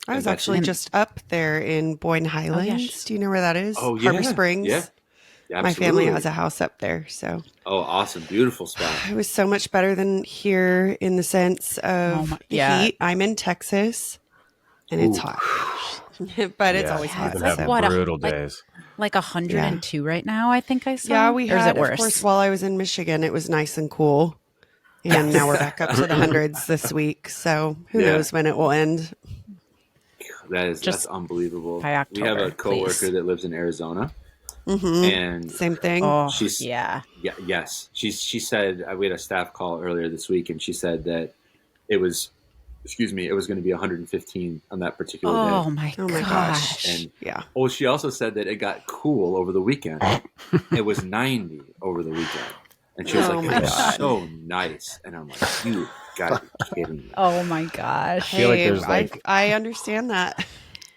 I was Betsy? actually just up there in Boyne Highlands. yes. Do you know where that is? Oh, Harbor yeah. Springs. Yeah. My family Absolutely. has a house up there, so Oh, awesome. Beautiful spot. it was so much better than here in the sense of the heat. I'm in Texas, and it's Ooh. hot, but it's always Yeah, hot. it's We've been like having what, brutal days. like 102 right now, I think I saw. Yeah, we or is had, it of worse? course, while I was in Michigan, it was nice and cool. And now we're back up to the hundreds this week. So who knows when it will end. That's unbelievable. by We have a October, coworker please. that lives in Arizona, Mm-hmm. and Same thing. Oh, she's yeah. yes. She said we had a staff call earlier this week, and she said that it was it was going to be 115 on that particular Oh day. my gosh. And yeah. oh, she also said that it got cool over the weekend. It was 90 over the weekend, and she was Oh like, my "It was God. so nice." And I'm like, "You gotta be kidding me!" Oh my gosh. feel like there's I understand that.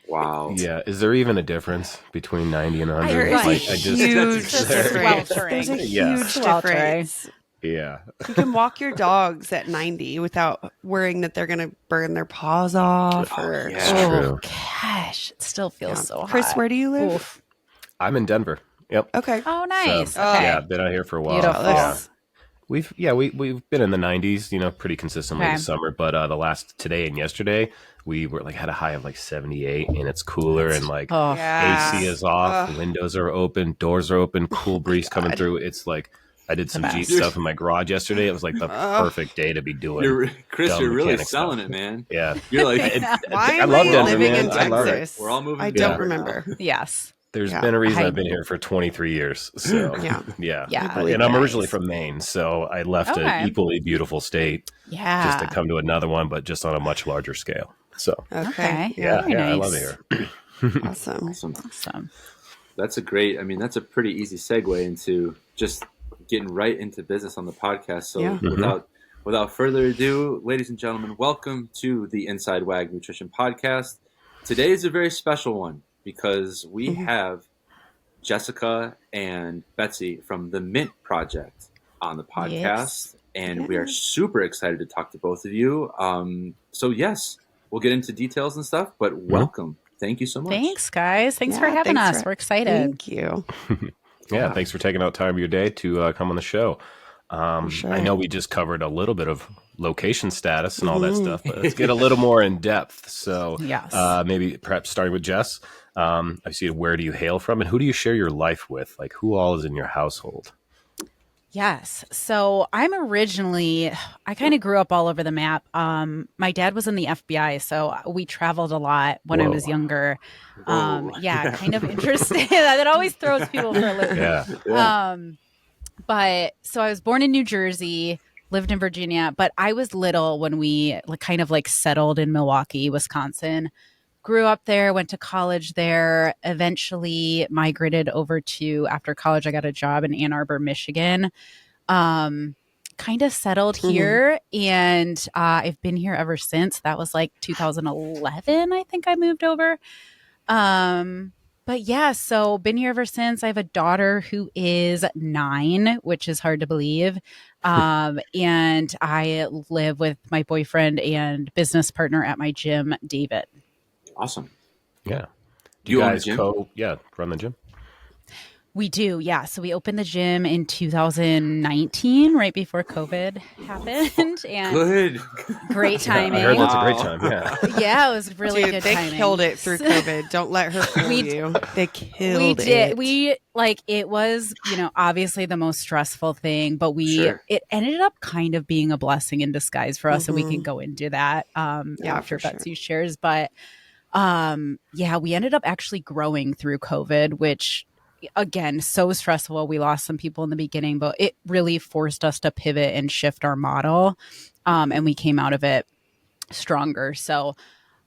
Wow. Yeah, is there even a difference between 90 and 100? There is a huge difference. sweltering. There's a Yeah. huge Sweltering. difference. Yeah. You can walk your dogs at 90 without worrying that they're going to burn their paws off. Or yeah. Oh True. gosh. It still feels so hot. Chris, where do you live? Oof. I'm in Denver. Yep. Okay. Oh, nice. So, okay. Yeah, been out here for a while. Beautiful. Yeah. We've been in the 90s, pretty consistently Okay. this summer, but the last today and yesterday we were had a high of 78, and it's cooler, and Oh, Yeah. AC is off, windows are open, doors are open, cool breeze coming through. It's I did some best. Jeep stuff in my garage yesterday. It was the perfect day to be doing. Chris, dumb you're really mechanic selling stuff. it, man. Yeah. You're like, Why I am love I Denver, living man. in I love it. Texas? We're all moving I to don't Denver remember. yes. There's Yeah. been a reason I- I've been here for 23 years. So Yeah. yeah. Yeah. I believe And I'm that. originally from Maine, so I left Okay. an equally beautiful state Yeah. just to come to another one, but just on a much larger scale. So Okay. yeah, Very I love nice. it here. Awesome. Awesome. Awesome. That's a pretty easy segue into just getting right into business on the podcast. So Yeah. without further ado, ladies and gentlemen, welcome to the Inside WAG Nutrition Podcast. Today is a very special one because we have Jessica and Betsy from the MINT Prjct on the podcast. Yes. And we are super excited to talk to both of you. So yes, we'll get into details and stuff, but welcome. Thank you so much. Thanks, guys. Thanks for Yeah, having thanks us. for- We're excited. Thank you. Yeah, thanks for taking out time of your day to come on the show. Sure. I know we just covered a little bit of location status and all that stuff, but let's get a little more in depth. So Yes. maybe perhaps starting with Jess, I see where do you hail from and who do you share your life with? Who all is in your household? Yes. So I kind of grew up all over the map. My dad was in the FBI, so we traveled a lot when I was younger. Kind of interesting. That always throws people for a loop. Yeah. But so I was born in New Jersey, lived in Virginia, but I was little when we settled in Milwaukee, Wisconsin. Grew up there, went to college there, eventually migrated over to, after college, I got a job in Ann Arbor, Michigan. Kind of settled here, and I've been here ever since. That was 2011, I think I moved over. But yeah, so been here ever since. I have a daughter who is 9, which is hard to believe. And I live with my boyfriend and business partner at my gym, David. Awesome. Yeah. Do You you own the guys gym? run the gym? We do, yeah. So we opened the gym in 2019, right before COVID happened, and Good. great timing. I heard that's a great Wow. time. Yeah. Yeah, it was really Dude, good they timing. killed it through COVID. Don't let her fool you. They killed We did. it. We it was, obviously the most stressful thing, but Sure. it ended up kind of being a blessing in disguise for us, and we can go into that after for sure. Betsy shares. But we ended up actually growing through COVID, which again, so stressful. We lost some people in the beginning, but it really forced us to pivot and shift our model. And we came out of it stronger. So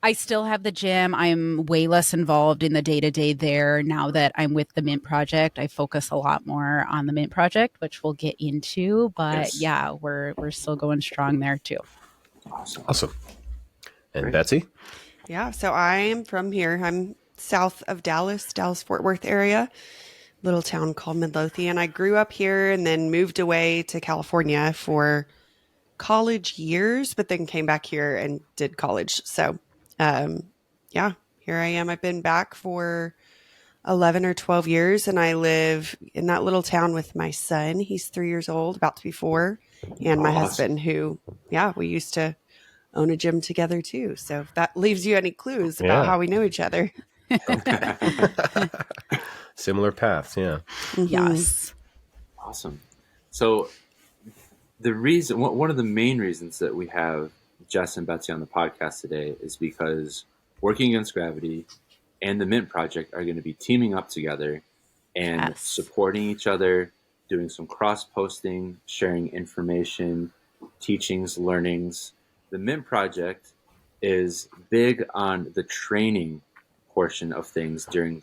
I still have the gym. I'm way less involved in the day-to-day there now that I'm with the MINT Prjct. I focus a lot more on the MINT Prjct, which we'll get into. But Yes. yeah, we're still going strong there too. Awesome. And Great. Betsy? Yeah, so I am from here. I'm south of Dallas, Fort Worth area, little town called Midlothian. I grew up here and then moved away to California for college years, but then came back here and did college. So, yeah, here I am. I've been back for 11 or 12 years, and I live in that little town with my son. He's 3 years old, about to be 4, and my Awesome. husband, who, yeah, we used to own a gym together too. So if that leaves you any clues about how we know each other. Similar paths, yeah. Yes. Awesome. So one of the main reasons that we have Jess and Betsy on the podcast today is because Working Against Gravity and the MINT Project are going to be teaming up together and Yes. supporting each other, doing some cross-posting, sharing information, teachings, learnings. The MINT Project is big on the training portion of things during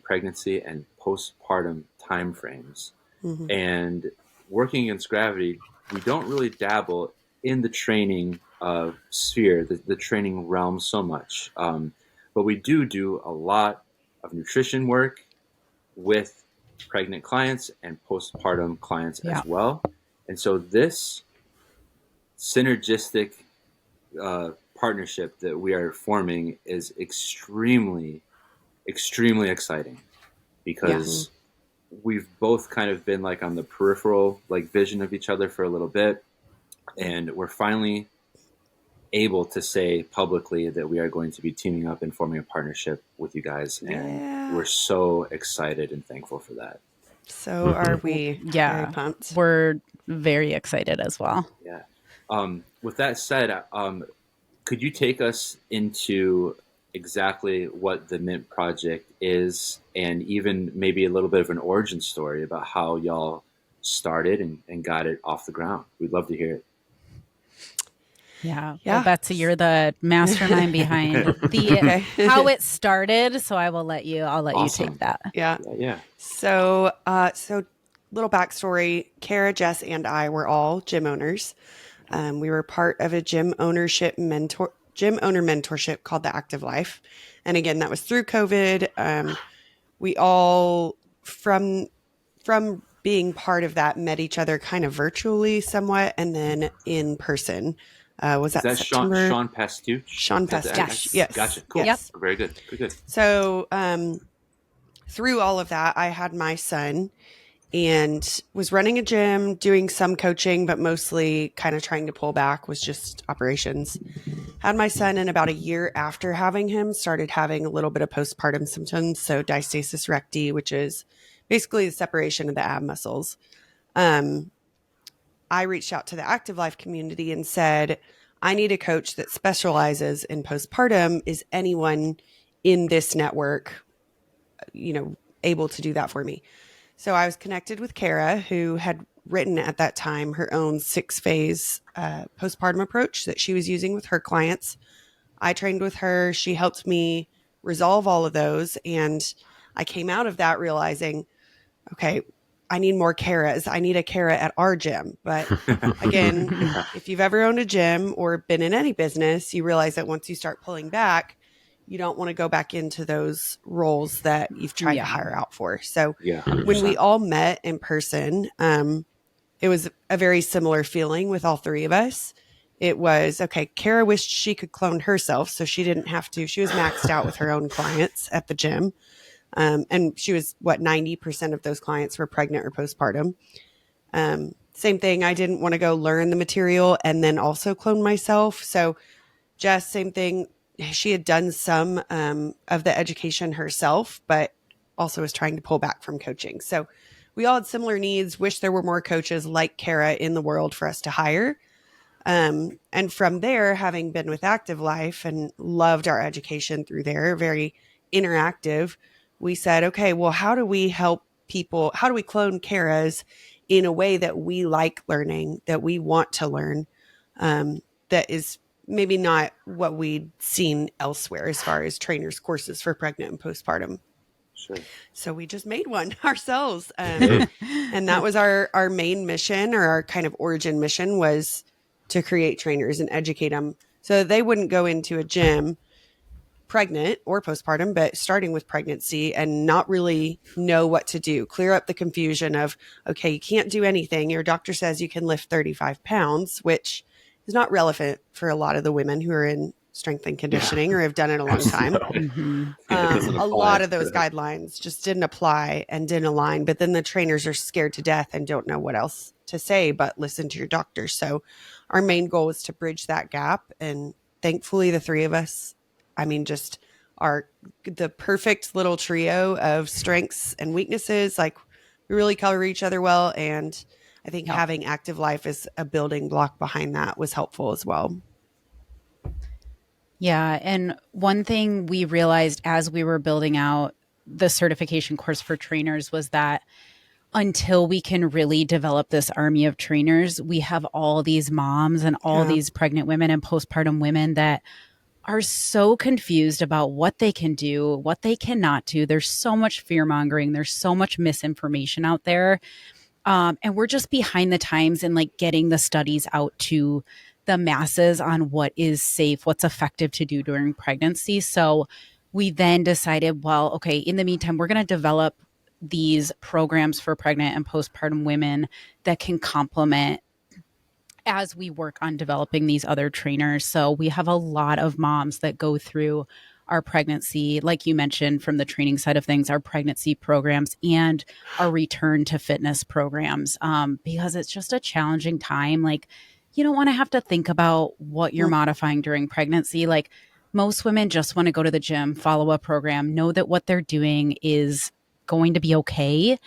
pregnancy and postpartum timeframes. And Working Against Gravity, we don't really dabble in the training sphere, the training realm so much. But we do a lot of nutrition work with pregnant clients and postpartum clients as well. And so this synergistic partnership that we are forming is extremely, extremely exciting because we've both kind of been like on the peripheral vision of each other for a little bit. And we're finally able to say publicly that we are going to be teaming up and forming a partnership with you guys. And we're so excited and thankful for that. So are we. Yeah. Very pumped. We're very excited as well. Yeah. With that said, could you take us into exactly what the MINT Project is, and even maybe a little bit of an origin story about how y'all started and got it off the ground? We'd love to hear it. Yeah. Well, Betsy, you're the mastermind behind how it started. So I'll let you take that. Yeah. So little backstory, Kara, Jess, and I were all gym owners. We were part of a gym owner mentorship called the Active Life. And again, that was through COVID. We all from being part of that met each other kind of virtually somewhat, and then in person. Was that September? Sean Pastuch? Sean Pastuch. Yes. Gotcha. Cool. Yes. Very good. Good. So through all of that, I had my son and was running a gym, doing some coaching, but mostly kind of trying to pull back, was just operations. Had my son, and about a year after having him, started having a little bit of postpartum symptoms. So diastasis recti, which is basically the separation of the ab muscles. I reached out to the Active Life community and said, I need a coach that specializes in postpartum. Is anyone in this network, able to do that for me? So I was connected with Kara, who had written at that time her own 6-phase postpartum approach that she was using with her clients. I trained with her. She helped me resolve all of those. And I came out of that realizing, okay, I need more Karas. I need a Kara at our gym. But again, if you've ever owned a gym or been in any business, you realize that once you start pulling back, you don't want to go back into those roles that you've tried to hire out for. So when we all met in person, it was a very similar feeling with all three of us. It was, okay, Kara wished she could clone herself, so she didn't have to. She was maxed out with her own clients at the gym. And she was, 90% of those clients were pregnant or postpartum. Same thing. I didn't want to go learn the material and then also clone myself. So Jess, same thing. She had done some of the education herself, but also was trying to pull back from coaching. So we all had similar needs. Wish there were more coaches like Kara in the world for us to hire. And from there, having been with Active Life and loved our education through there, very interactive, we said, okay, well, how do we help people? How do we clone Kara's in a way that we like learning, that we want to learn, that is maybe not what we'd seen elsewhere as far as trainers' courses for pregnant and postpartum. Sure. So we just made one ourselves. And that was our main mission, or our kind of origin mission, was to create trainers and educate them so they wouldn't go into a gym pregnant or postpartum, but starting with pregnancy and not really know what to do. Clear up the confusion of, okay, you can't do anything. Your doctor says you can lift 35 pounds, which is not relevant for a lot of the women who are in strength and conditioning or have done it a long time. A lot of those guidelines just didn't apply and didn't align. But then the trainers are scared to death and don't know what else to say but listen to your doctor. So our main goal is to bridge that gap. And thankfully, the three of us, I mean, just are the perfect little trio of strengths and weaknesses. Like, we really cover each other well. And I think having active life as a building block behind that was helpful as well. Yeah. And one thing we realized as we were building out the certification course for trainers was that until we can really develop this army of trainers, we have all these moms and all these pregnant women and postpartum women that are so confused about what they can do, what they cannot do. There's so much fear mongering. There's so much misinformation out there. And we're just behind the times in like getting the studies out to the masses on what is safe, what's effective to do during pregnancy. So we then decided, well, okay, in the meantime, we're going to develop these programs for pregnant and postpartum women that can complement as we work on developing these other trainers. So we have a lot of moms that go through our pregnancy, like you mentioned, from the training side of things, our pregnancy programs and our return to fitness programs, because it's just a challenging time. Like, you don't want to have to think about what you're modifying during pregnancy. Like, most women just want to go to the gym, follow a program, know that what they're doing is going to be okay.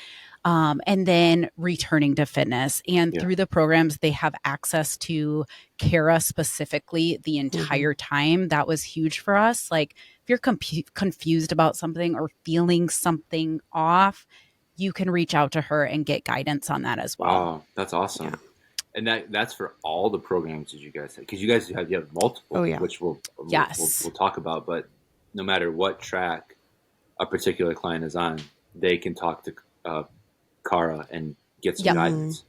And then returning to fitness. And through the programs, they have access to Carr specifically the entire time. That was huge for us. Like, if you're confused about something or feeling something off, you can reach out to her and get guidance on that as well. Wow, that's awesome. Yeah. And that's for all the programs that you guys have, because you guys have multiple, which we'll talk about. But no matter what track a particular client is on, they can talk to Carr and get some guidance.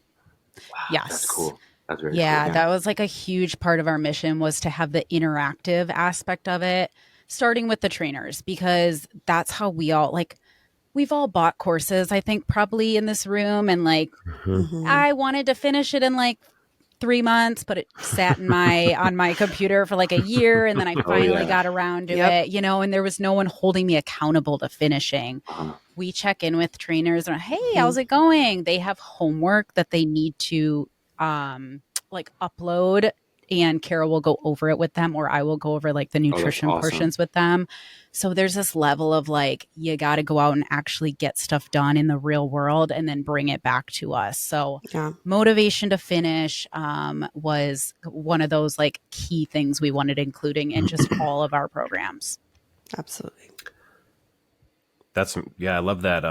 Wow, yes, that's cool. That's very cool. Yeah, that was like a huge part of our mission, was to have the interactive aspect of it, starting with the trainers, because that's how we all like. We've all bought courses, I think, probably in this room. And like, I wanted to finish it in like 3 months, but it sat in on my computer for like a year. And then I finally got around to it, you know, and there was no one holding me accountable to finishing. We check in with trainers and, hey, how's it going? They have homework that they need to like upload, and Carol will go over it with them, or I will go over like the nutrition portions with them. So there's this level of like, you got to go out and actually get stuff done in the real world and then bring it back to us. So motivation to finish was one of those like key things we wanted including in just all of our programs. Absolutely. I love that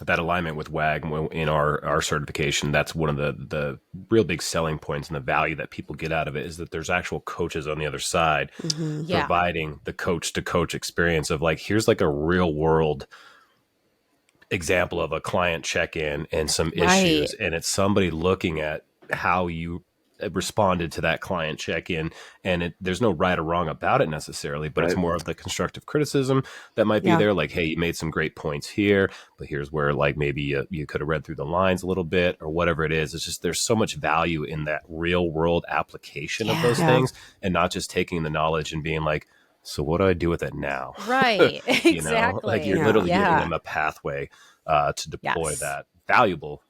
that alignment with WAG in our certification. That's one of the real big selling points, and the value that people get out of it is that there's actual coaches on the other side providing the coach to coach experience of like, here's like a real world example of a client check-in and some issues, and it's somebody looking at how you responded to that client check-in, and there's no right or wrong about it necessarily, but it's more of the constructive criticism that might be there. Like, hey, you made some great points here, but here's where like maybe you could have read through the lines a little bit, or whatever it is. It's just, there's so much value in that real world application of those things, and not just taking the knowledge and being like, so what do I do with it now? Right. You Exactly. know, like you're literally giving them a pathway to deploy that valuable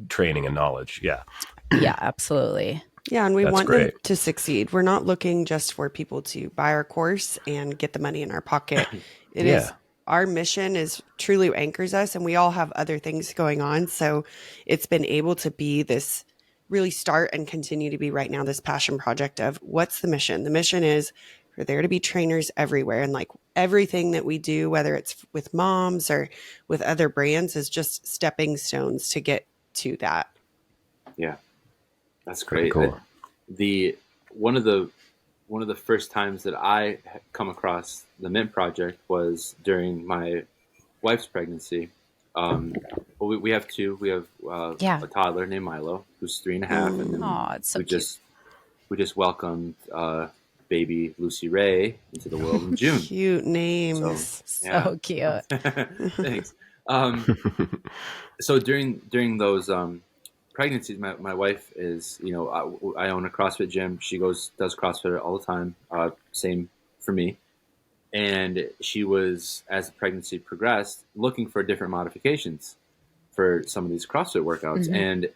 training and knowledge. Yeah, absolutely. Yeah, and we want them to succeed. We're not looking just for people to buy our course and get the money in our pocket. It is our mission is truly what anchors us, and we all have other things going on. So it's been able to be this really start and continue to be right now this passion project of what's the mission? The mission is for there to be trainers everywhere, and like everything that we do, whether it's with moms or with other brands, is just stepping stones to get to that. Yeah. That's great. Cool. One of the first times that I come across the MINT Prjct was during my wife's pregnancy. We have two. We have a toddler named Milo, who's 3.5, and then it's so we just welcomed baby Lucy Ray into the world in June. Cute names. So cute. Thanks. So during those pregnancies, my wife is, I own a CrossFit gym. She does CrossFit all the time. Same for me. And she was, as the pregnancy progressed, looking for different modifications for some of these CrossFit workouts. Mm-hmm. And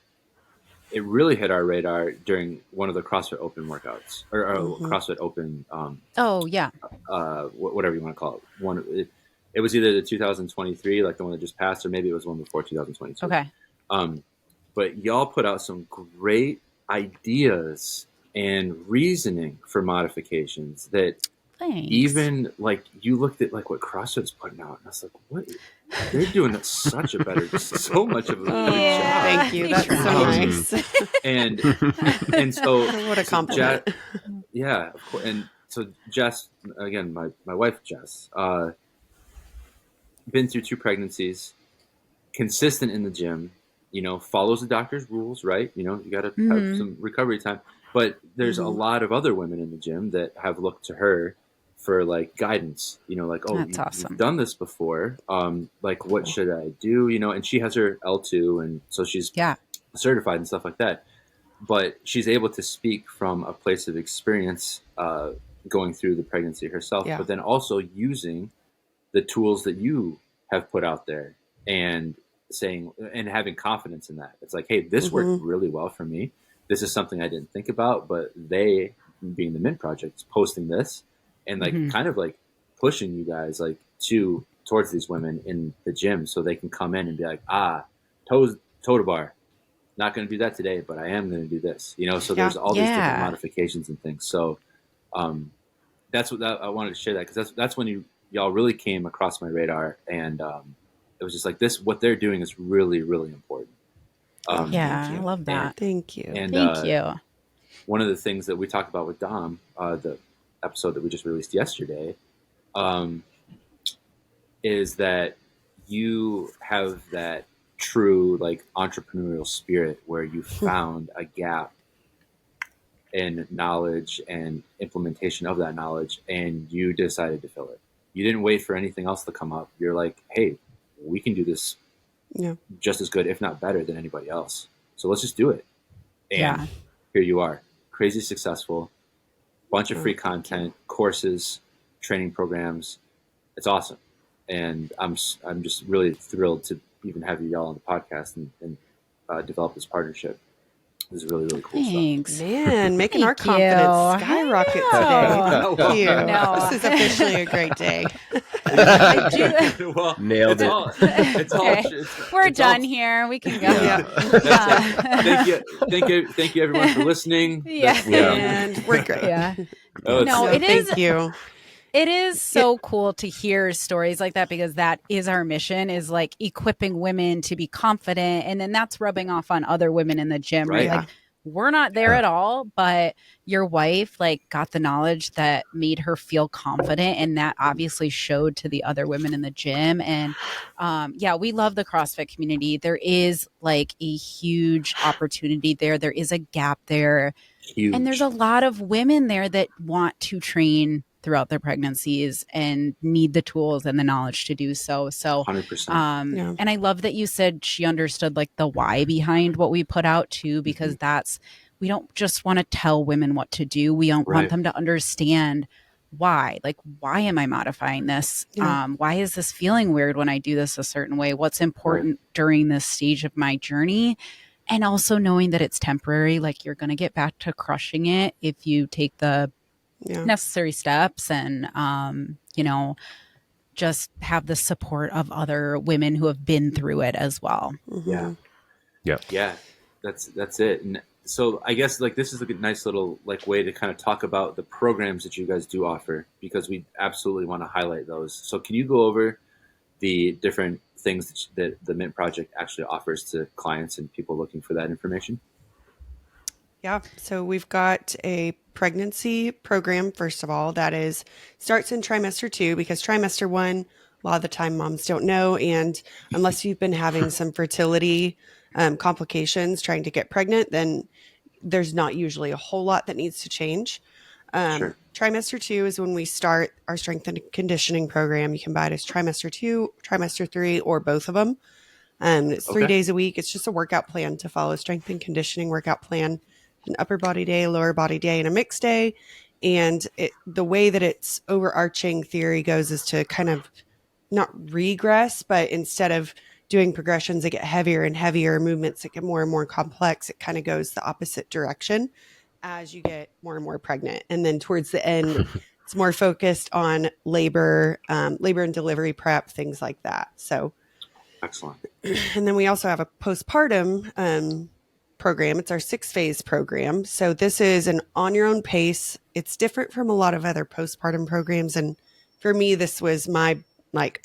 it really hit our radar during one of the CrossFit Open workouts, or mm-hmm. CrossFit Open. Whatever you want to call it. It was either the 2023, like the one that just passed, or maybe it was one before 2022. Okay. But y'all put out some great ideas and reasoning for modifications that even like you looked at like what CrossFit's putting out, and I was like, what? They're doing so much of a good job. Thank you. That's so nice. And so what a compliment. Yeah, of course. And so Jess, again, my wife Jess, been through 2 pregnancies, consistent in the gym, follows the doctor's rules, right? You got to mm-hmm. have some recovery time. But there's mm-hmm. a lot of other women in the gym that have looked to her for like guidance, like, oh, you've done this before. Like, what should I do? And she has her L2, and so she's certified and stuff like that. But she's able to speak from a place of experience, going through the pregnancy herself, but then also using the tools that you have put out there and saying and having confidence in that. It's like, hey, this mm-hmm. worked really well for me. This is something I didn't think about, but they, being the MINT Prjct, is posting this and like mm-hmm. kind of like pushing you guys like towards these women in the gym so they can come in and be like, toe to bar. Not going to do that today, but I am going to do this. So there's all these different modifications and things. So that's what I wanted to share that because that's when y'all really came across my radar, and it was just like this. What they're doing is really, really important. I love that. Thank you. And thank you. One of the things that we talked about with Dom, the episode that we just released yesterday, is that you have that true like entrepreneurial spirit where you found a gap in knowledge and implementation of that knowledge, and you decided to fill it. You didn't wait for anything else to come up. You're like, hey, we can do this just as good, if not better than anybody else. So let's just do it. And here you are, crazy successful, bunch of free content, courses, training programs. It's awesome. And I'm just really thrilled to even have you all on the podcast and develop this partnership. This is really, really cool Thanks. stuff. Man, making our confidence skyrocket today. Thank you. No. This is officially a great day. Well, nailed it. We're done here. We can go. Thank you, everyone, for listening. And we're great. Thank you. It is so cool to hear stories like that because that is our mission, is like equipping women to be confident. And then that's rubbing off on other women in the gym, right? Like we're not there at all, but your wife like got the knowledge that made her feel confident. And that obviously showed to the other women in the gym. And we love the CrossFit community. There is like a huge opportunity there. There is a gap there. Huge. And there's a lot of women there that want to train throughout their pregnancies and need the tools and the knowledge to do so. So, 100%. And I love that you said she understood like the why behind what we put out too, because we don't just want to tell women what to do. We don't want them to understand why, like, why am I modifying this? Why is this feeling weird when I do this a certain way? What's important during this stage of my journey? And also knowing that it's temporary, like you're going to get back to crushing it if you take the necessary steps and, just have the support of other women who have been through it as well. Mm-hmm. Yeah. That's it. And so I guess like this is a nice little like way to kind of talk about the programs that you guys do offer, because we absolutely want to highlight those. So can you go over the different things that the MINT Prjct actually offers to clients and people looking for that information? Yeah. So we've got a pregnancy program, first of all, that starts in trimester 2, because trimester 1, a lot of the time moms don't know. And unless you've been having some fertility complications trying to get pregnant, then there's not usually a whole lot that needs to change. Trimester 2 is when we start our strength and conditioning program. You can buy it as trimester 2, trimester 3, or both of them. It's 3 days a week. It's just a workout plan to follow, strength and conditioning workout plan, an upper body day, lower body day, and a mixed day. And the way that its overarching theory goes is to kind of not regress, but instead of doing progressions that get heavier and heavier, movements that get more and more complex, it kind of goes the opposite direction as you get more and more pregnant. And then towards the end, it's more focused on labor and delivery prep, things like that. So excellent. And then we also have a postpartum program. It's our 6-phase program. So this is an on your own pace. It's different from a lot of other postpartum programs. And for me, this was my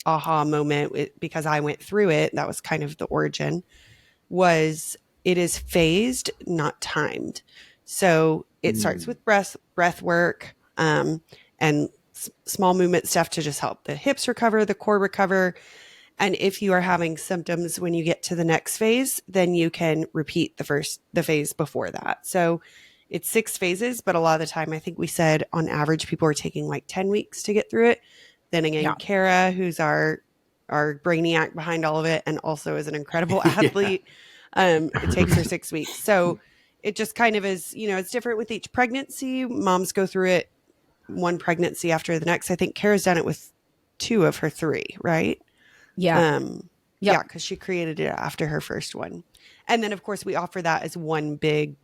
aha moment because I went through it. That was kind of the origin. It is phased, not timed. So it starts with breath work, and small movement stuff to just help the hips recover, the core recover. And if you are having symptoms when you get to the next phase, then you can repeat the phase before that. So it's 6 phases, but a lot of the time, I think we said on average, people are taking like 10 weeks to get through it. Then again, Kara, who's our brainiac behind all of it, and also is an incredible athlete, it takes her 6 weeks. So it just kind of is, it's different with each pregnancy. Moms go through it one pregnancy after the next. I think Kara's done it with 2 of her 3, right? Yeah. Yeah, because she created it after her first one. And then, of course, we offer that as one big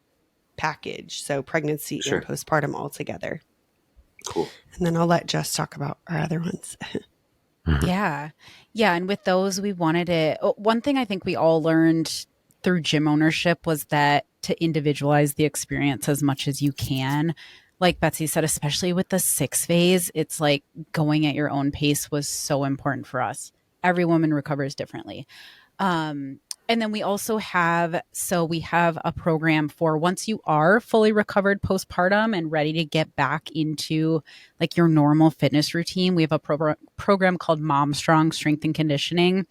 package. So pregnancy and postpartum all together. Cool. And then I'll let Jess talk about our other ones. Yeah. And with those, we wanted it. One thing I think we all learned through gym ownership was that to individualize the experience as much as you can. Like Betsy said, especially with the 6 phase, it's like going at your own pace was so important for us. Every woman recovers differently. And then we also have a program for once you are fully recovered postpartum and ready to get back into like your normal fitness routine. We have a program called Mom Strong Strength and Conditioning.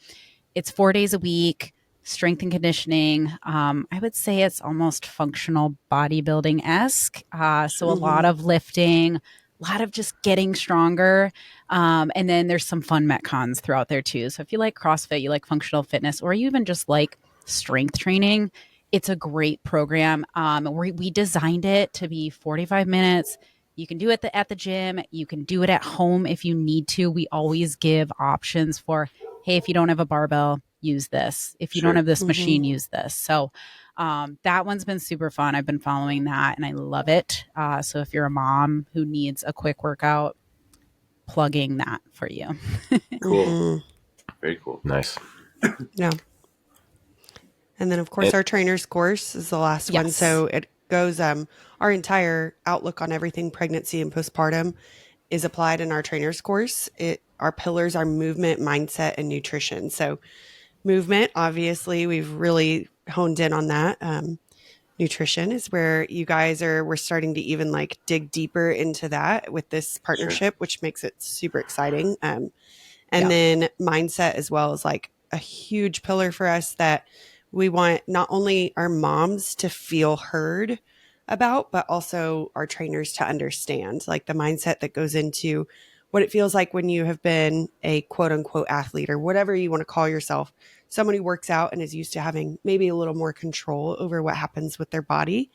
It's 4 days a week, strength and conditioning. I would say it's almost functional bodybuilding-esque. So a lot of lifting, a lot of just getting stronger. And then there's some fun Metcons throughout there too. So if you like CrossFit, you like functional fitness, or you even just like strength training, it's a great program. We designed it to be 45 minutes. You can do it at the gym. You can do it at home if you need to. We always give options for, hey, if you don't have a barbell, use this. If you don't have this machine, use this. So that one's been super fun. I've been following that and I love it. So if you're a mom who needs a quick workout, plugging that for you. Cool. Very cool. Nice. Yeah. And then, of course, our trainer's course is the last one. So it goes, our entire outlook on everything pregnancy and postpartum is applied in our trainer's course. Our pillars are movement, mindset, and nutrition. So movement, obviously, we've really honed in on that. Nutrition is where you guys we're starting to even like dig deeper into that with this partnership, which makes it super exciting. And then mindset as well is like a huge pillar for us that we want not only our moms to feel heard about, but also our trainers to understand like the mindset that goes into what it feels like when you have been a quote unquote athlete or whatever you want to call yourself, someone who works out and is used to having maybe a little more control over what happens with their body.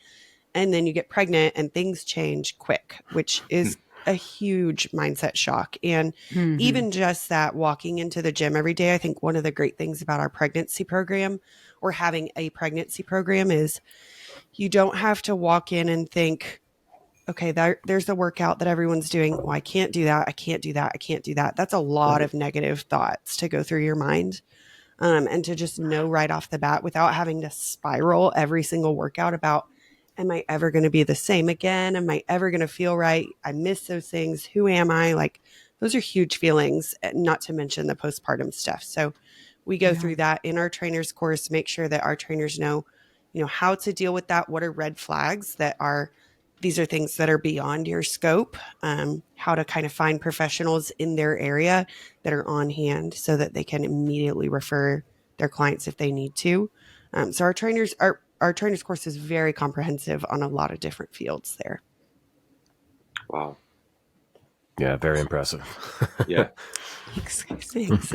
And then you get pregnant and things change quick, which is a huge mindset shock. And even just that walking into the gym every day, I think one of the great things about our pregnancy program or having a pregnancy program is you don't have to walk in and think, okay, there's the workout that everyone's doing. Oh, I can't do that. I can't do that. I can't do that. That's a lot of negative thoughts to go through your mind. And to just know right off the bat without having to spiral every single workout about, am I ever going to be the same again? Am I ever going to feel right? I miss those things. Who am I? Like those are huge feelings, not to mention the postpartum stuff. So we go through that in our trainer's course, make sure that our trainers know, how to deal with that. What are red flags these are things that are beyond your scope, how to kind of find professionals in their area that are on hand so that they can immediately refer their clients if they need to. So our trainers course is very comprehensive on a lot of different fields there. Wow. Yeah, very impressive. Yeah. Thanks.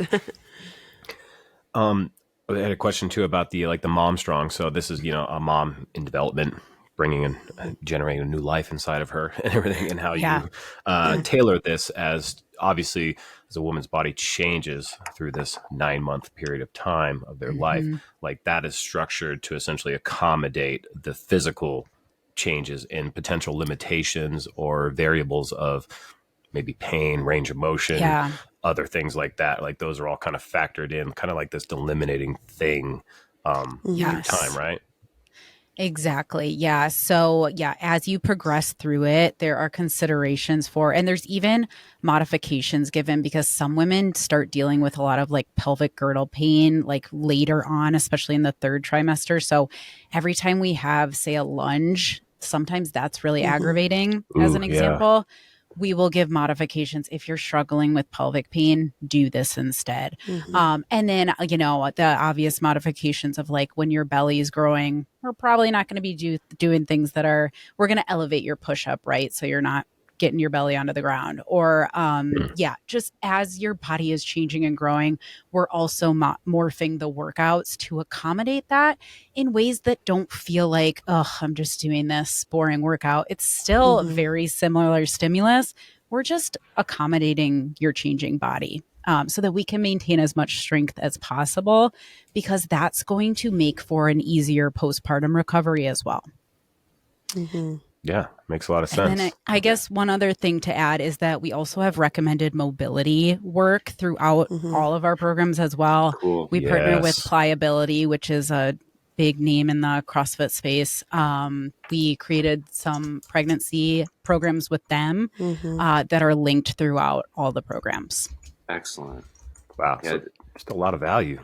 I had a question too about the mom strong. So this is, a mom in development, bringing in, generating a new life inside of her and everything, and how you tailor this as obviously as a woman's body changes through this 9-month period of time of their life, like that is structured to essentially accommodate the physical changes and potential limitations or variables of maybe pain, range of motion, other things like that. Like those are all kind of factored in, kind of like this delimiting thing through time, right? Exactly. Yeah. So, as you progress through it, there are considerations for, and there's even modifications given because some women start dealing with a lot of like pelvic girdle pain, like later on, especially in the 3rd trimester. So, every time we have, say, a lunge, sometimes that's really aggravating. As an example, we will give modifications. If you're struggling with pelvic pain, do this instead. And then, the obvious modifications of like when your belly is growing, we're probably not going to be doing things that we're going to elevate your push up, right? So you're not getting your belly onto the ground or, just as your body is changing and growing, we're also morphing the workouts to accommodate that in ways that don't feel like, oh, I'm just doing this boring workout. It's still very similar stimulus. We're just accommodating your changing body. So that we can maintain as much strength as possible, because that's going to make for an easier postpartum recovery as well. Yeah, makes a lot of sense. And then I guess one other thing to add is that we also have recommended mobility work throughout all of our programs as well. Cool. We partner with Pliability, which is a big name in the CrossFit space. We created some pregnancy programs with them that are linked throughout all the programs. Excellent. Wow. Yeah. So just a lot of value.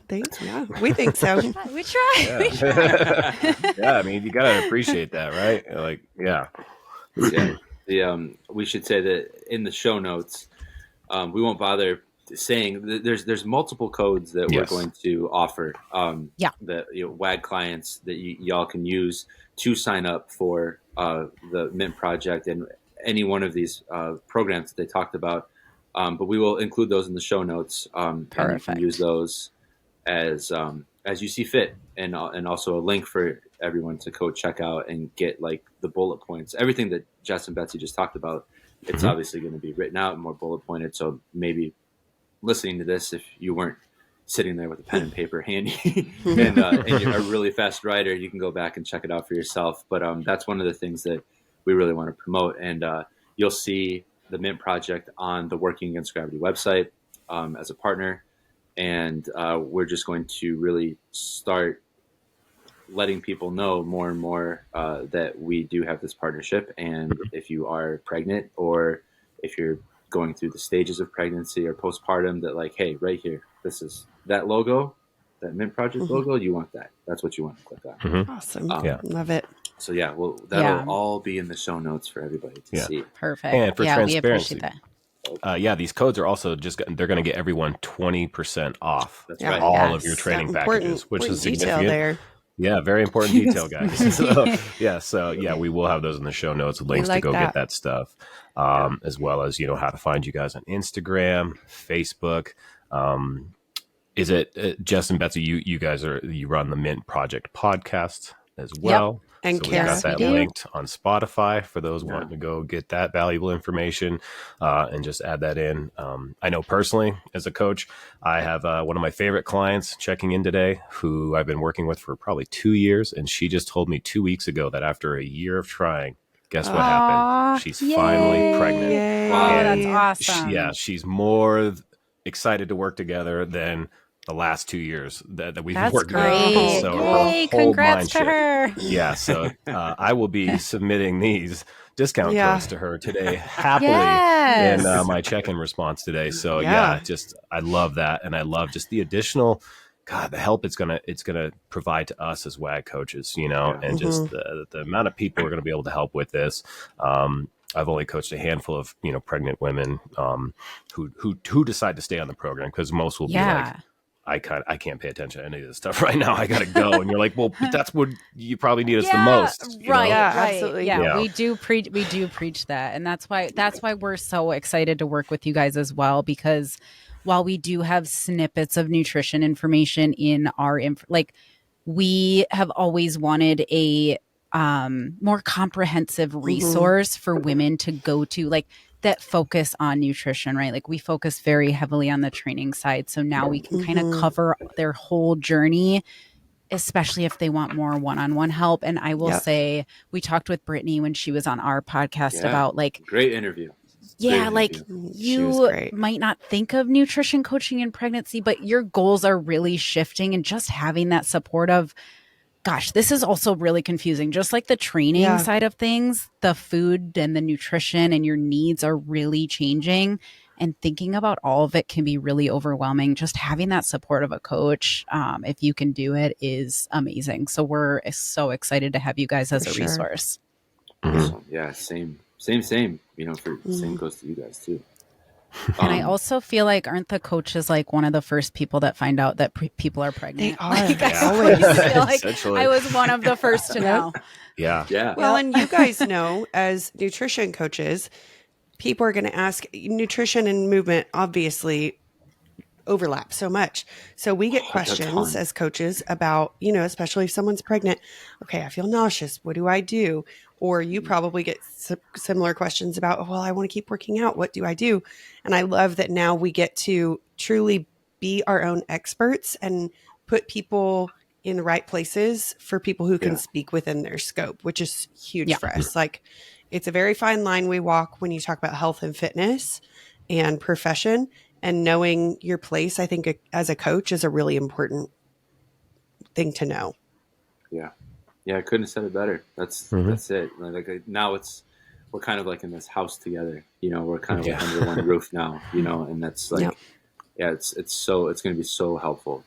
Thanks. Yeah, we think so. We try. Yeah. We try. Yeah, I mean, you got to appreciate that, right? Like, yeah. We should say that in the show notes, we won't bother saying that there's multiple codes that we're going to offer. That WAG clients that y'all can use to sign up for the MINT Project and any one of these programs that they talked about. But we will include those in the show notes, and you can use those as you see fit, and also a link for everyone to go check out and get like the bullet points, everything that Jess and Betsy just talked about. It's obviously going to be written out and more bullet pointed. So maybe listening to this, if you weren't sitting there with a pen and paper handy and you're a really fast writer, you can go back and check it out for yourself. But that's one of the things that we really want to promote, and you'll see the MINT Project on the Working Against Gravity website as a partner. And we're just going to really start letting people know more and more that we do have this partnership. And if you are pregnant, or if you're going through the stages of pregnancy or postpartum, that like, hey, right here, this is that logo, that MINT Project logo, you want that. That's what you want to click on. Awesome. Love it. So that'll all be in the show notes for everybody to see. Perfect. And for transparency, we appreciate that. These codes are also they're going to get everyone 20% off all of your training packages, which is significant. There. Yeah, very important detail, guys. So we will have those in the show notes, links to go get that stuff, as well as how to find you guys on Instagram, Facebook. Is it Jess and Betsy? You guys you run the MINT Prjct podcast as well. Yep. And so we got that linked on Spotify for those wanting to go get that valuable information and just add that in. I know personally, as a coach, I have one of my favorite clients checking in today who I've been working with for probably 2 years. And she just told me 2 weeks ago that after a year of trying, guess what happened? She's finally pregnant. Yay. Wow, that's awesome. She's more excited to work together than the last 2 years that we've been working great. So Yay, congrats to her. Yeah, so I will be submitting these discount codes to her today happily in my check-in response today. So I love that, and I love just the additional the help it's gonna provide to us as WAG coaches, and just the amount of people we're gonna be able to help with this. I've only coached a handful of pregnant women who decide to stay on the program, because most will be like, I can't pay attention to any of this stuff right now. I got to go. And you're like, well, that's what you probably need us the most. Right. Yeah, absolutely. Yeah, we do preach that. And that's why we're so excited to work with you guys as well, because while we do have snippets of nutrition information in our we have always wanted a more comprehensive resource for women to go to, like that focus on nutrition, right? Like we focus very heavily on the training side. So now we can kind of cover their whole journey, especially if they want more one-on-one help. And I will say, we talked with Brittany when she was on our podcast about like, great interview. Yeah, like you might not think of nutrition coaching in pregnancy, but your goals are really shifting, and just having that support of, gosh, this is also really confusing. Just like the training side of things, the food and the nutrition and your needs are really changing, and thinking about all of it can be really overwhelming. Just having that support of a coach, if you can do it, is amazing. So we're so excited to have you guys as a resource. Awesome. Yeah, same. You know, for same goes to you guys too. And I also feel like, aren't the coaches like one of the first people that find out that people are pregnant? They are. Like, I always feel like I was one of the first to know. Yeah. Well, and you guys know, as nutrition coaches, people are going to ask. Nutrition and movement obviously overlap so much. So we get questions as coaches about, you know, especially if someone's pregnant. Okay, I feel nauseous. What do I do? Or you probably get similar questions about, well, I want to keep working out. What do I do? And I love that now we get to truly be our own experts and put people in the right places for people who can speak within their scope, which is huge for us. Like, it's a very fine line we walk when you talk about health and fitness and profession, and knowing your place, I think, as a coach, is a really important thing to know. Yeah, I couldn't have said it better. That's it. Like now we're kind of like in this house together. You know, we're kind of like under one roof now. You know, and that's like, it's going to be so helpful,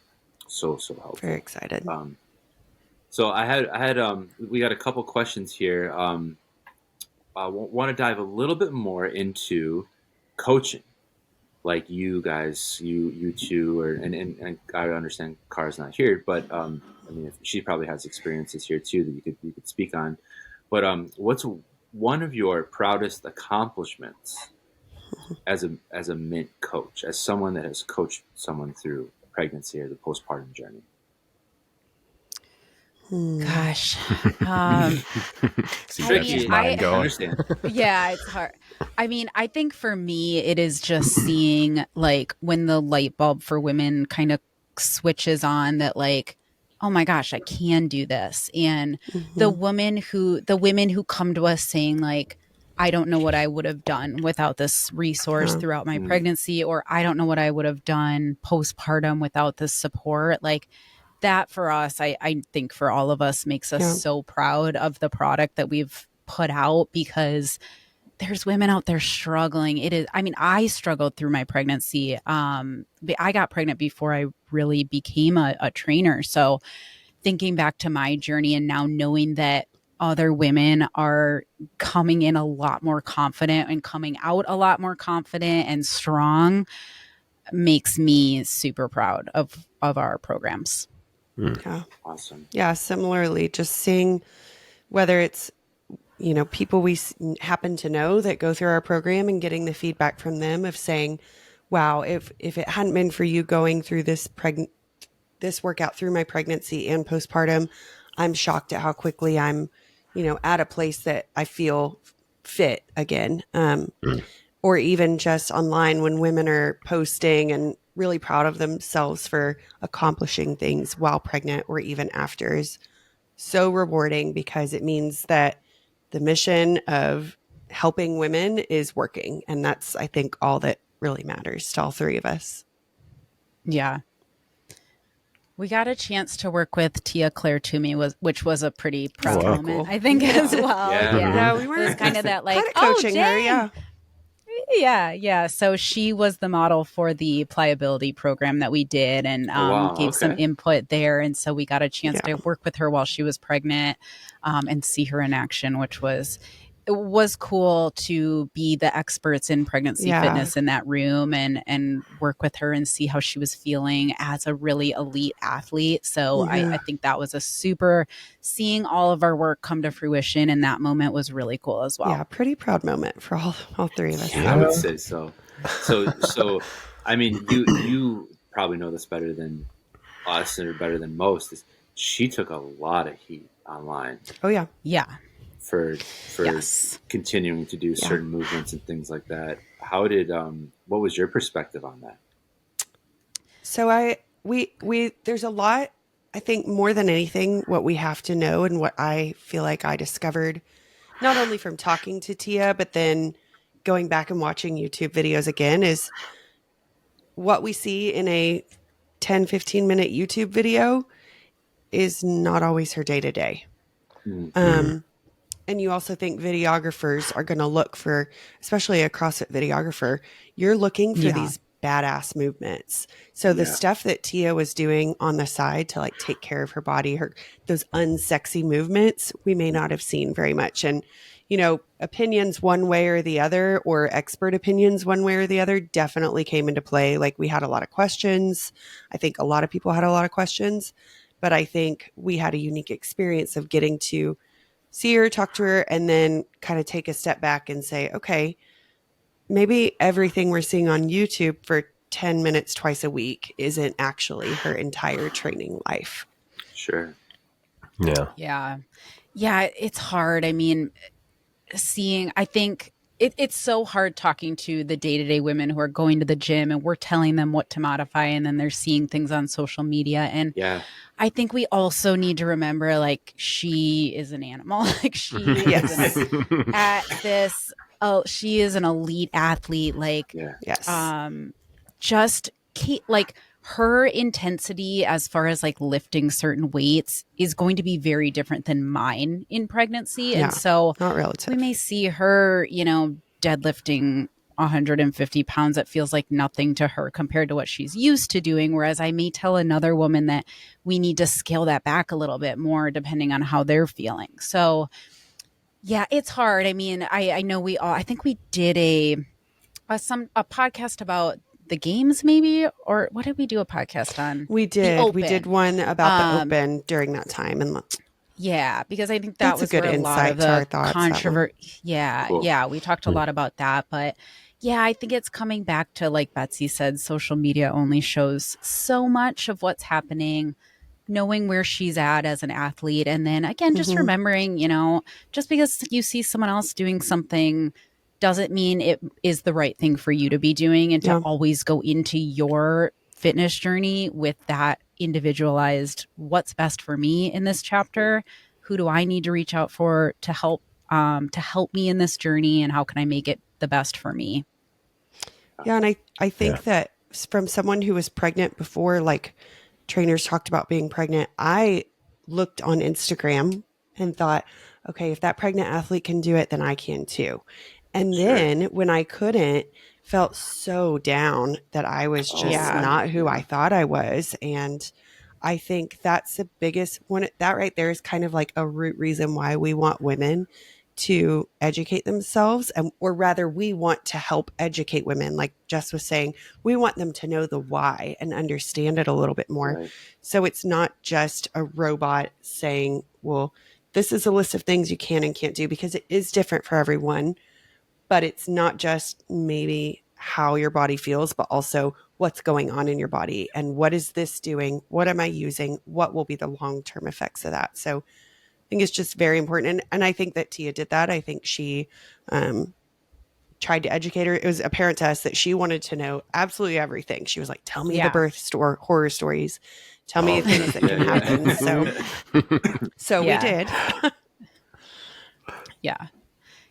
so helpful. Very excited. So I had we got a couple questions here. I want to dive a little bit more into coaching. Like you guys, you two, and I understand Carr's not here, but I mean, she probably has experiences here too that you could speak on. But what's one of your proudest accomplishments as a MINT coach, as someone that has coached someone through pregnancy or the postpartum journey? Gosh. Tricky. I understand. Yeah, it's hard. I mean, I think for me, it is just seeing like when the light bulb for women kind of switches on, that like, oh my gosh, I can do this. And the women who come to us saying like, I don't know what I would have done without this resource throughout my pregnancy, or I don't know what I would have done postpartum without this support. Like, that for us, I think for all of us, makes us so proud of the product that we've put out, because there's women out there struggling. It is, I mean, I struggled through my pregnancy. I got pregnant before I really became a trainer. So thinking back to my journey, and now knowing that other women are coming in a lot more confident and coming out a lot more confident and strong, makes me super proud of our programs. Yeah. Awesome. Yeah. Similarly, just seeing whether it's, you know, people we happen to know that go through our program, and getting the feedback from them of saying, wow, if it hadn't been for you going through this workout through my pregnancy and postpartum, I'm shocked at how quickly I'm, you know, at a place that I feel fit again. Or even just online when women are posting and really proud of themselves for accomplishing things while pregnant or even after, is so rewarding, because it means that the mission of helping women is working. And that's, I think, all that really matters to all three of us. Yeah. We got a chance to work with Tia Claire Toomey, which was a pretty proud moment, I think, as well. Yeah, we were it was kind of that like, coaching her. Yeah. So she was the model for the pliability program that we did, and gave some input there. And so we got a chance to work with her while she was pregnant, and see her in action, which was cool to be the experts in pregnancy fitness in that room, and work with her and see how she was feeling as a really elite athlete. So I think that was seeing all of our work come to fruition in that moment was really cool as well. Yeah, pretty proud moment for all three of us. Yeah, I would say so. So I mean, you probably know this better than us or better than most. Is she took a lot of heat online. Oh yeah. Yeah. For Yes. continuing to do certain movements and things like that. How did what was your perspective on that? So we there's a lot, I think, more than anything, what we have to know and what I feel like I discovered, not only from talking to Tia, but then going back and watching YouTube videos again, is what we see in a 10, 15 minute YouTube video is not always her day to day. And you also think videographers are going to look for, especially a CrossFit videographer, you're looking for these badass movements. So the stuff that Tia was doing on the side to like take care of her body, those unsexy movements, we may not have seen very much. And, you know, opinions one way or the other, or expert opinions one way or the other, definitely came into play. Like, we had a lot of questions. I think a lot of people had a lot of questions, but I think we had a unique experience of getting to see her, talk to her, and then kind of take a step back and say, okay, maybe everything we're seeing on YouTube for 10 minutes twice a week isn't actually her entire training life. Sure. Yeah. Yeah. Yeah. It's hard. I mean, I think it's so hard talking to the day-to-day women who are going to the gym and we're telling them what to modify, and then they're seeing things on social media. And I think we also need to remember, like, she is an animal. Like, she is at this. Oh, she is an elite athlete. Like, just keep, like, her intensity as far as like lifting certain weights is going to be very different than mine in pregnancy. And so not relative. We may see her, you know, deadlifting 150 pounds. That feels like nothing to her compared to what she's used to doing. Whereas I may tell another woman that we need to scale that back a little bit more depending on how they're feeling. So yeah, it's hard. I mean, I know I think we did a podcast about the games, maybe, or what did we do a podcast on? We did one about the Open during that time. And yeah, because I think that was a good where a lot of the controversy. Yeah, we talked a lot about that. But yeah, I think it's coming back to, like Betsy said, social media only shows so much of what's happening, knowing where she's at as an athlete. And then again, just remembering, you know, just because you see someone else doing something doesn't mean it is the right thing for you to be doing, and to always go into your fitness journey with that individualized, what's best for me in this chapter? Who do I need to reach out for to help me in this journey, and how can I make it the best for me? Yeah. And I think that from someone who was pregnant before, like, trainers talked about being pregnant, I looked on Instagram and thought, okay, if that pregnant athlete can do it, then I can too. And then when I couldn't, felt so down that I was just not who I thought I was. And I think that's the biggest one. That right there is kind of like a root reason why we want women to educate themselves, or rather we want to help educate women. Like Jess was saying, we want them to know the why and understand it a little bit more. Right. So it's not just a robot saying, well, this is a list of things you can and can't do, because it is different for everyone. But it's not just maybe how your body feels, but also what's going on in your body, and what is this doing? What am I using? What will be the long-term effects of that? So I think it's just very important. And I think that Tia did that. I think she tried to educate her. It was apparent to us that she wanted to know absolutely everything. She was like, tell me the birth horror stories. Tell me things that can happen. So we did.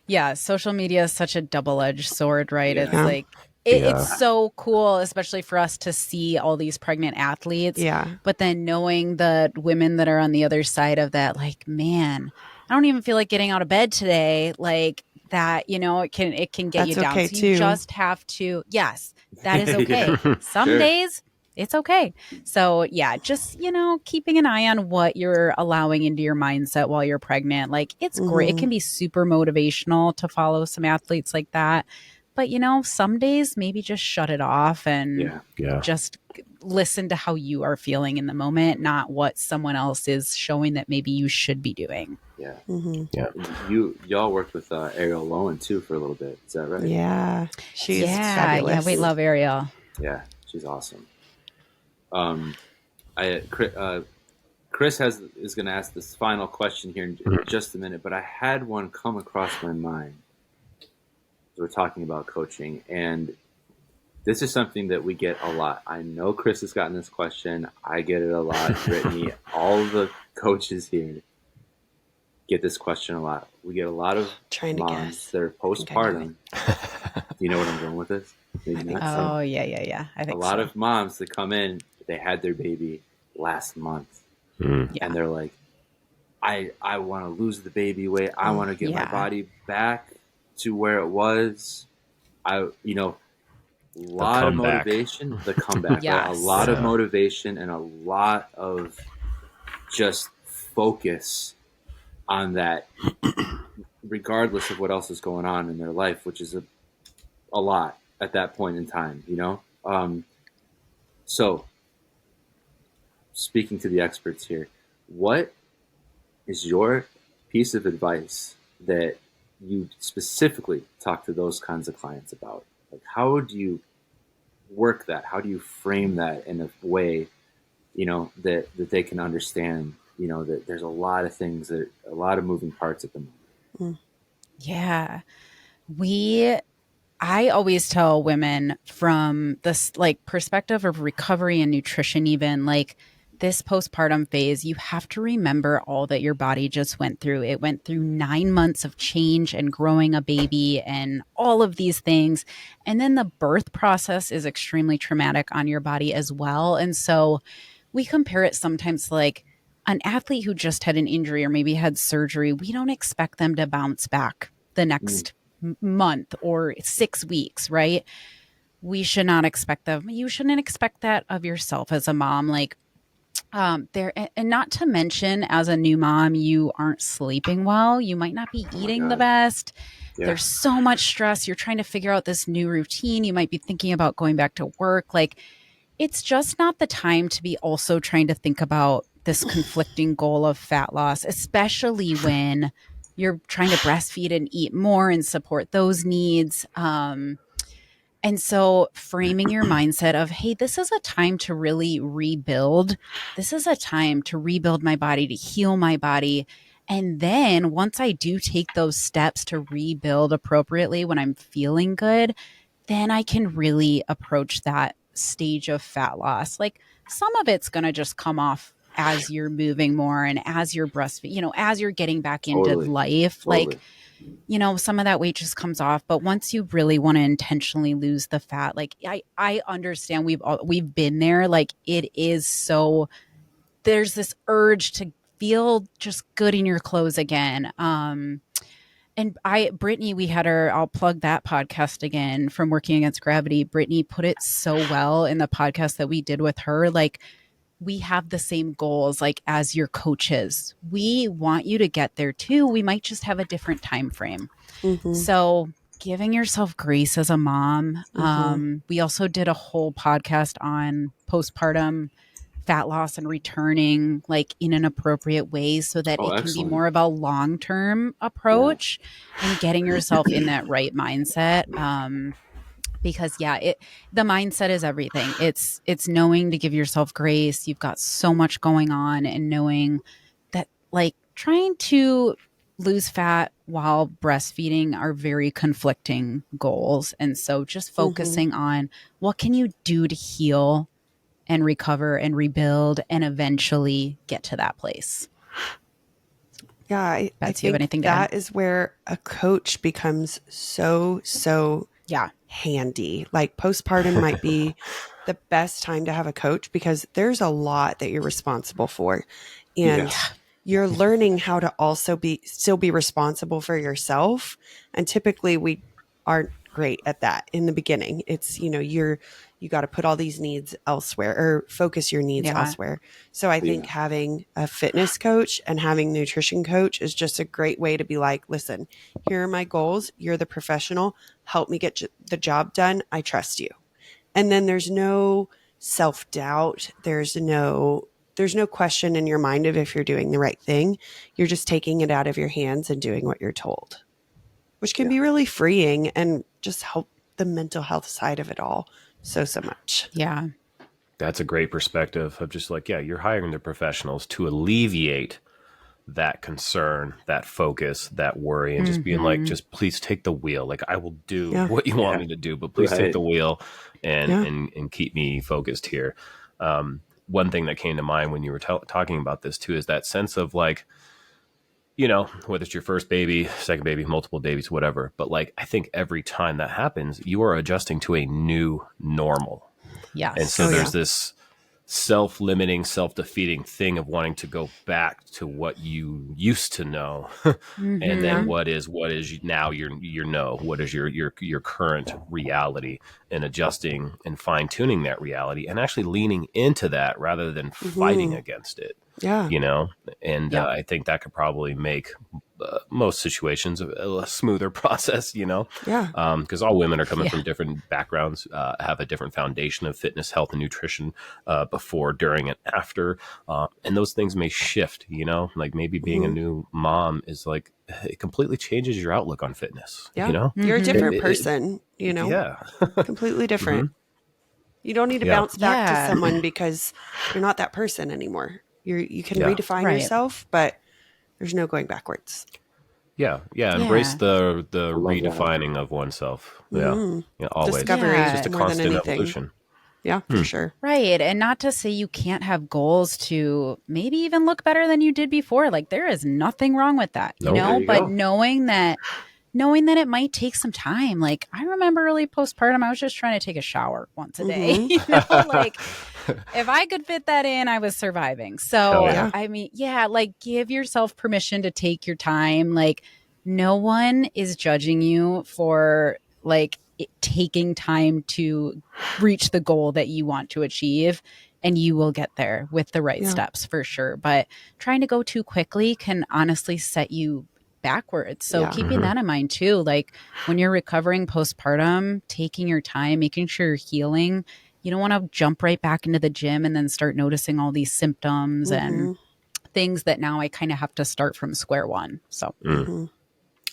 Yeah, social media is such a double-edged sword, right? It's like, it's so cool, especially for us to see all these pregnant athletes. Yeah. But then knowing the women that are on the other side of that, like, man, I don't even feel like getting out of bed today. Like that, you know, it can get you down. Okay so you just have to, yes, that is okay. Some days it's okay. So yeah, just, you know, keeping an eye on what you're allowing into your mindset while you're pregnant. Like, it's great. It can be super motivational to follow some athletes like that. But, you know, some days maybe just shut it off and just listen to how you are feeling in the moment, not what someone else is showing that maybe you should be doing. Yeah. Y'all worked with Ariel Lowen too for a little bit. Is that right? Yeah. She's fabulous. Yeah, we love Ariel. Yeah, she's awesome. Chris is going to ask this final question here in just a minute, but I had one come across my mind. We're talking about coaching, and this is something that we get a lot. I know Chris has gotten this question. I get it a lot. Brittany, all the coaches here get this question a lot. We get a lot of moms that are postpartum. Do you know what I'm going with this? Oh, yeah. I think a lot of moms that come in, they had their baby last month. And they're like, I want to lose the baby weight. I want to get my body back to where it was. A lot of motivation, the comeback, yes. Right? A lot of motivation and a lot of just focus on that, regardless of what else is going on in their life, which is a lot at that point in time, So speaking to the experts here, what is your piece of advice that you specifically talk to those kinds of clients about? Like, how do you work that? How do you frame that in a way, that they can understand, that there's a lot of things, a lot of moving parts at the moment? Yeah. I always tell women from this perspective of recovery and nutrition, even this postpartum phase, you have to remember all that your body just went through. It went through 9 months of change and growing a baby and all of these things. And then the birth process is extremely traumatic on your body as well. And so we compare it sometimes to an athlete who just had an injury or maybe had surgery. We don't expect them to bounce back the next month or 6 weeks, right? We should not expect them. You shouldn't expect that of yourself as a mom. And not to mention, as a new mom, you aren't sleeping well. You might not be eating the best. Yeah. There's so much stress. You're trying to figure out this new routine. You might be thinking about going back to work. It's just not the time to be also trying to think about this conflicting goal of fat loss, especially when you're trying to breastfeed and eat more and support those needs. And so framing your mindset of, hey, this is a time to really rebuild. This is a time to rebuild my body, to heal my body. And then once I do take those steps to rebuild appropriately when I'm feeling good, then I can really approach that stage of fat loss. Some of it's going to just come off as you're moving more and as you're breastfeeding, as you're getting back into life. Totally. Some of that weight just comes off. But once you really want to intentionally lose the fat, I understand we've been there. It is so, there's this urge to feel just good in your clothes again. And Brittany, we had her, I'll plug that podcast again from Working Against Gravity. Brittany put it so well in the podcast that we did with her. We have the same goals, as your coaches. We want you to get there too. We might just have a different time frame. Mm-hmm. So giving yourself grace as a mom. Mm-hmm. We also did a whole podcast on postpartum fat loss and returning in an appropriate way so that it can be more of a long-term approach and getting yourself in that right mindset. Because the mindset is everything. It's knowing to give yourself grace. You've got so much going on, and knowing that trying to lose fat while breastfeeding are very conflicting goals. And so just focusing on what can you do to heal and recover and rebuild and eventually get to that place. Yeah, I think you have anything to add? Is where a coach becomes so handy. Postpartum might be the best time to have a coach because there's a lot that you're responsible for. And you're learning how to also still be responsible for yourself. And typically we aren't great at that in the beginning. It's, you got to put all these needs elsewhere or focus your needs elsewhere. So I think having a fitness coach and having a nutrition coach is just a great way to be listen, here are my goals. You're the professional. Help me get the job done. I trust you. And then there's no self-doubt. There's no question in your mind of if you're doing the right thing. You're just taking it out of your hands and doing what you're told, which can be really freeing and just help the mental health side of it all so much. Yeah. That's a great perspective of just like, yeah, you're hiring the professionals to alleviate that concern, that focus, that worry, and just being like, just please take the wheel. Like, I will do what you want me to do, but please take the wheel and keep me focused here. One thing that came to mind when you were talking about this too is that sense of like, you know, whether it's your first baby, second baby, multiple babies, whatever. But like, I think every time that happens, you are adjusting to a new normal. Yes. And so there's this self-limiting, self-defeating thing of wanting to go back to what you used to know. And then what is now what is your current reality, and adjusting and fine-tuning that reality and actually leaning into that rather than fighting against it. Yeah. You know, and I think that could probably make most situations a smoother process, you know? Yeah. Because all women are coming from different backgrounds, have a different foundation of fitness, health, and nutrition before, during, and after. And those things may shift, you know? Like maybe being a new mom is like, it completely changes your outlook on fitness, you know? You're a different person, you know? Yeah. Completely different. You don't need to bounce back to someone because you're not that person anymore. You can redefine yourself, but there's no going backwards. Yeah. Embrace the redefining of oneself. Yeah, always. Discovery It's just a more than constant anything. evolution. Yeah, for sure. Right. And not to say you can't have goals to maybe even look better than you did before. Like there is nothing wrong with that, you know, but knowing that it might take some time. Like I remember early postpartum, I was just trying to take a shower once a day, you know, like if I could fit that in, I was surviving. So, I mean, like give yourself permission to take your time. Like no one is judging you for like taking time to reach the goal that you want to achieve. And you will get there with the right steps for sure. But trying to go too quickly can honestly set you backwards. So keeping that in mind too, like when you're recovering postpartum, taking your time, making sure you're healing. You don't want to jump right back into the gym and then start noticing all these symptoms and things that now I kind of have to start from square one. So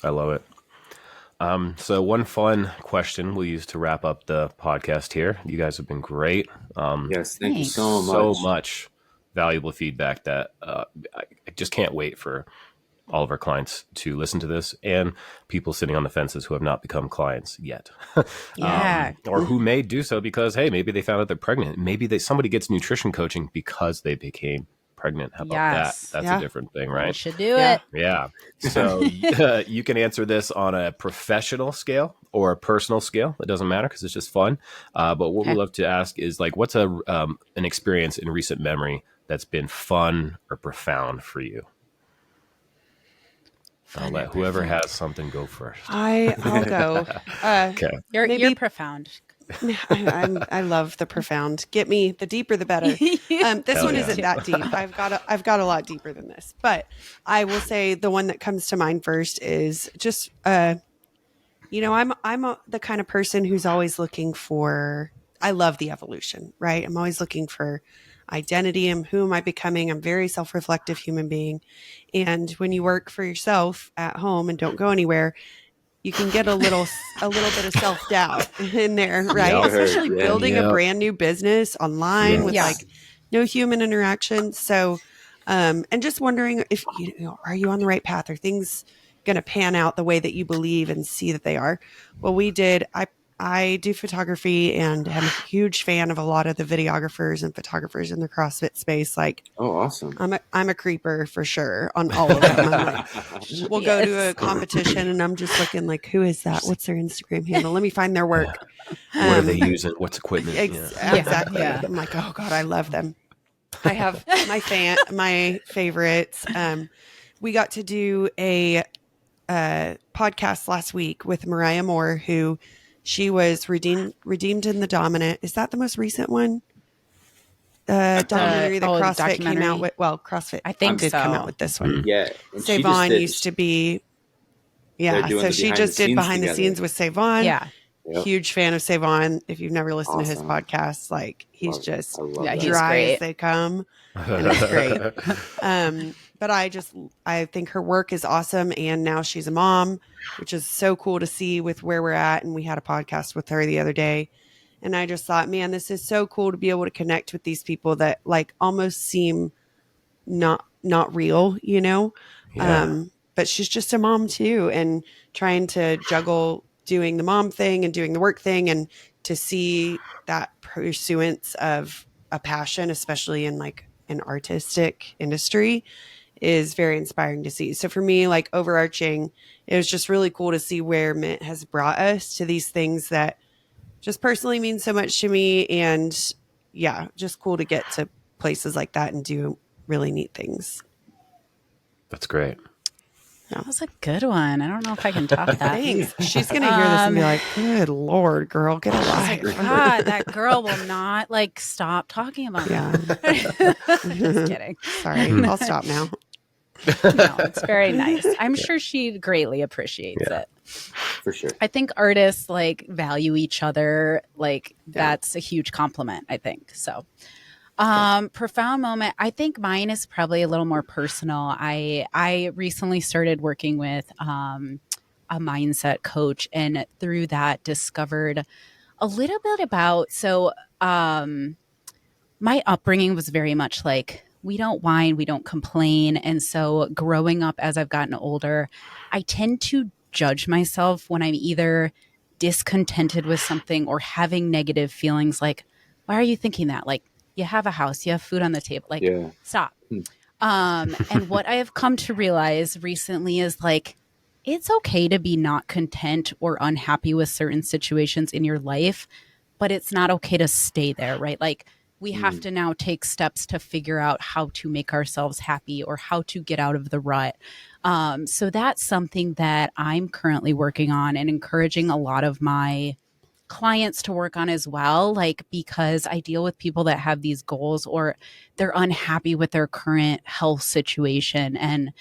I love it. So one fun question we'll use to wrap up the podcast here. You guys have been great. Yes, thank you so much. So much valuable feedback that I just can't wait for all of our clients to listen to this, and people sitting on the fences who have not become clients yet. Or who may do so because, hey, maybe they found out they're pregnant. Maybe somebody gets nutrition coaching because they became pregnant. How about that? That's a different thing, right? You should do it. Yeah. So you can answer this on a professional scale or a personal scale. It doesn't matter because it's just fun. But what we love to ask is like, what's an experience in recent memory that's been fun or profound for you? I'll let whoever has something go first. I'll go. Okay. You're profound. I love the profound. Get me the deeper the better. This one isn't that deep. I've got a lot deeper than this, but I will say the one that comes to mind first is just you know, I'm the kind of person who's always looking for. I love the evolution, right? I'm always looking for identity and who am I becoming? I'm a very self-reflective human being. And when you work for yourself at home and don't go anywhere, you can get a little bit of self-doubt in there, right? Especially building a brand new business online with like no human interaction. So, and just wondering if, you know, are you on the right path? Are things going to pan out the way that you believe and see that they are? Well, we did. I do photography and am a huge fan of a lot of the videographers and photographers in the CrossFit space. Like, oh, awesome! I'm a creeper for sure on all of them. I'm like, we'll go to a competition and I'm just looking like, who is that? What's their Instagram handle? Let me find their work. What are they using? What's equipment? Exactly. I'm like, oh God, I love them. I have my favorites. We got to do a podcast last week with Mariah Moore, who. She was redeemed in the Dominant. Is that the most recent one? Documentary that CrossFit came out with. Well, CrossFit I think did come out with this one. Yeah. Savon used to be. Yeah. So she just did behind the scenes with Savon. Yeah. Yep. Huge fan of Savon. If you've never listened to his podcast, like he's just dry as they come. And it's great. But I think her work is awesome. And now she's a mom, which is so cool to see with where we're at. And we had a podcast with her the other day. And I just thought, man, this is so cool to be able to connect with these people that like almost seem not real, you know? Yeah. But she's just a mom too, and trying to juggle doing the mom thing and doing the work thing, and to see that pursuance of a passion, especially in like an artistic industry, is very inspiring to see. So for me, like overarching, it was just really cool to see where MINT has brought us to these things that just personally mean so much to me. And yeah, just cool to get to places like that and do really neat things. That's great. That was a good one. I don't know if I can top that. Thanks. She's going to hear this and be like, good Lord, girl, get a life. God, that girl will not like stop talking about it. Just kidding. Sorry. I'll stop now. No, it's very nice. I'm sure she greatly appreciates it. For sure. I think artists like value each other. Like that's a huge compliment, I think. So profound moment. I think mine is probably a little more personal. I recently started working with a mindset coach, and through that discovered a little bit about, my upbringing was very much like, we don't whine, we don't complain. And so growing up as I've gotten older, I tend to judge myself when I'm either discontented with something or having negative feelings like, why are you thinking that? Like, you have a house, you have food on the table. Like, stop. And what I have come to realize recently is like, it's okay to be not content or unhappy with certain situations in your life, but it's not okay to stay there, right? Like, we have to now take steps to figure out how to make ourselves happy or how to get out of the rut. So that's something that I'm currently working on and encouraging a lot of my clients to work on as well. Like, because I deal with people that have these goals or they're unhappy with their current health situation. And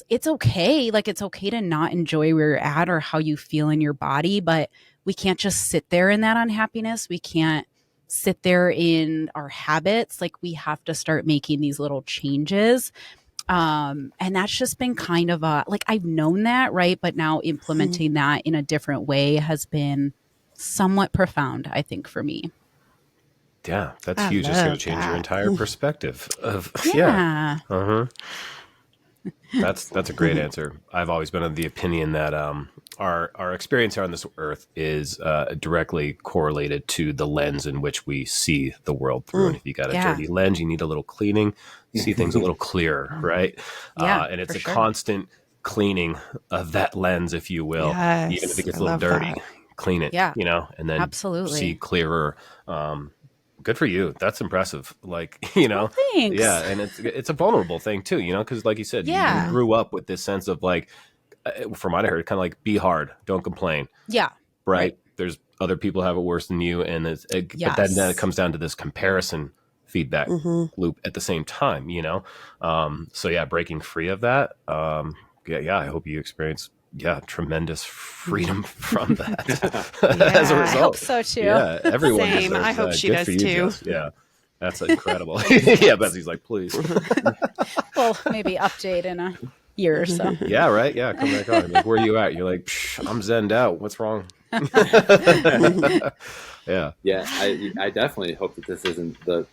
it's okay. Like, it's okay to not enjoy where you're at or how you feel in your body, but we can't just sit there in that unhappiness. We can't sit there in our habits. Like, we have to start making these little changes. And that's just been kind of like, I've known that, right? But now implementing that in a different way has been somewhat profound, I think, for me. Yeah, that's huge. It's going to change your entire perspective of That's a great answer. I've always been of the opinion that our experience here on this earth is directly correlated to the lens in which we see the world through. And if you got a dirty lens, you need a little cleaning. You see things a little clearer, right? And it's a constant cleaning of that lens, if you will. Yes, even if it gets a little dirty, clean it, and then see clearer. Good for you. That's impressive. Like, Thanks. Yeah. And it's a vulnerable thing too, because like you said, you grew up with this sense of like, from what I heard, kind of like, be hard, don't complain. Yeah. Right. There's other people have it worse than you. And but then it comes down to this comparison feedback loop at the same time, So yeah, breaking free of that. I hope you experience tremendous freedom from that as a result. I hope so too. Yeah, everyone Same. I hope she does too. Jess. Yeah, that's incredible. Yeah, Betsy's like, please. Well, maybe update in a year or so. Yeah, right. Yeah, come back on. Like, where are you at? You're like, I'm zenned out. What's wrong? Yeah. I definitely hope that this isn't the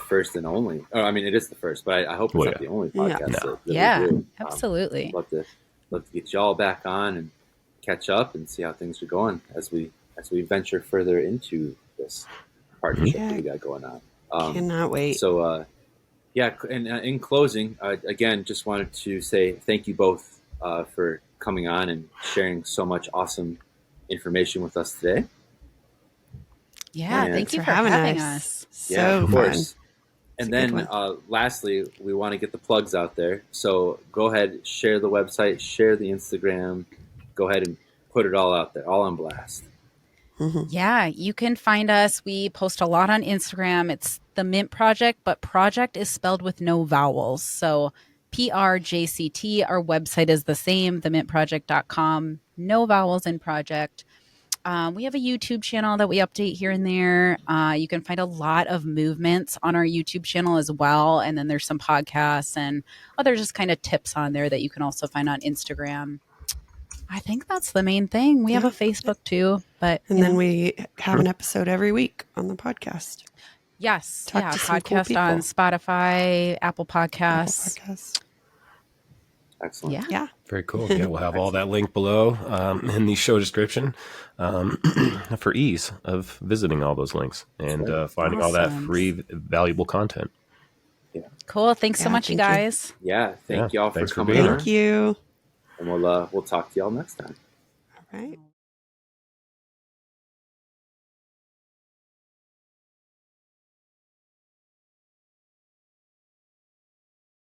first and only. Oh, I mean, it is the first, but I hope it's not the only podcast that we do. Absolutely. Love to get y'all back on and catch up and see how things are going as we venture further into this partnership that we got going on. Cannot wait. So, and in closing, again, just wanted to say thank you both for coming on and sharing so much awesome information with us today. Yeah, thank you for having us. So of course. And then lastly, we want to get the plugs out there. So go ahead, share the website, share the Instagram. Go ahead and put it all out there, all on blast. Yeah, you can find us. We post a lot on Instagram. It's the MINT Prjct, but project is spelled with no vowels. So PRJCT. Our website is the same, themintprjct.com. No vowels in project. We have a YouTube channel that we update here and there. You can find a lot of movements on our YouTube channel as well. And then there's some podcasts and other just kind of tips on there that you can also find on Instagram. I think that's the main thing. We have a Facebook too. But And then we have an episode every week on the podcast. Yes. Talk to some cool Podcast people. on Spotify, Apple Podcasts. Excellent. Yeah. Very cool. Yeah, we'll have all that link below in the show description for ease of visiting all those links and finding all that free, valuable content. Yeah. Cool. Thanks so much, you guys. Yeah. Thank y'all for thanks for coming being on. Thank you. And we'll talk to y'all next time. All right.